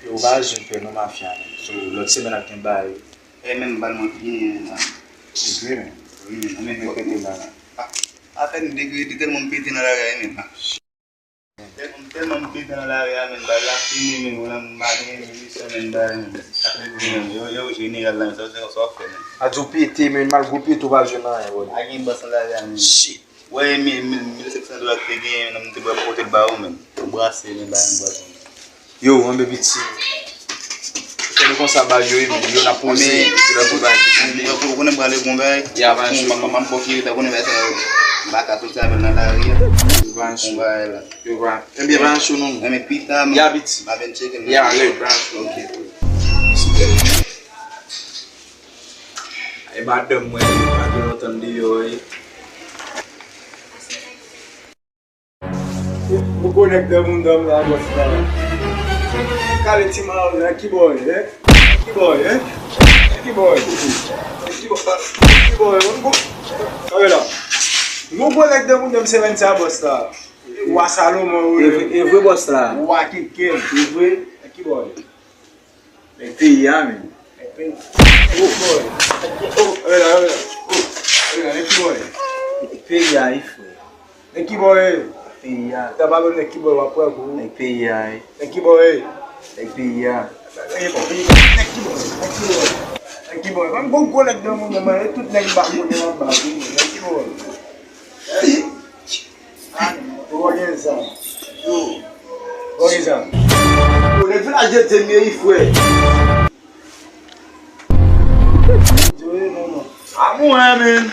Yo base un peu no mafia. So l'autre semaine à Kimbaï. Et même balmont fini. C'est vrai, mais. Oui, on est répété là. À peine degré tellement pété dans la gare même. Tellement pété dans la gare même la fini même on a marqué une semaine après yo général là ça fait. A du pété mais mal groupé tout va jeune là. A gen boss la gare. Shit. Ouais, $1,700 te gen, on te porter ba ou même. Brasser même ba boss. Yo, on be petit. C'est comme ça ba yo yo na posé. Yo ko ne ba le gomba. Ya van chou. Maman ko ki ta ko ne ba ça. Ba ka tout ça dans la rue. Van chou. Voilà. Yo van. Bien van chou non. Mais pita Ya biti. ma ben check. Ya le van chou. OK. Ay madam moi, pas nonton di yo. Vou conectar um dom lá agora. Cara, esse mal, né? Que boy, né? Que boy, né? Que boy. Que boy. Olha lá. Vou conectar um dom 70 bosta. O Salomão. Eu vou mostrar. O aqui que eu vou. Que boy. É pia, man. Boy. Olha lá. Olha, que boy. Pia aí foi. Que boy. Pia. Tá bagulho aqui boy, wa kwa ko. É pia aí. Que boy. É pia. Aqui boy, vamos com cola de mundo, mas tudo nem bagulho, não bagulho. Aqui boy. Organiza. Organiza. O le fila je te mi il faut. Joe non non. Ah, moi, man.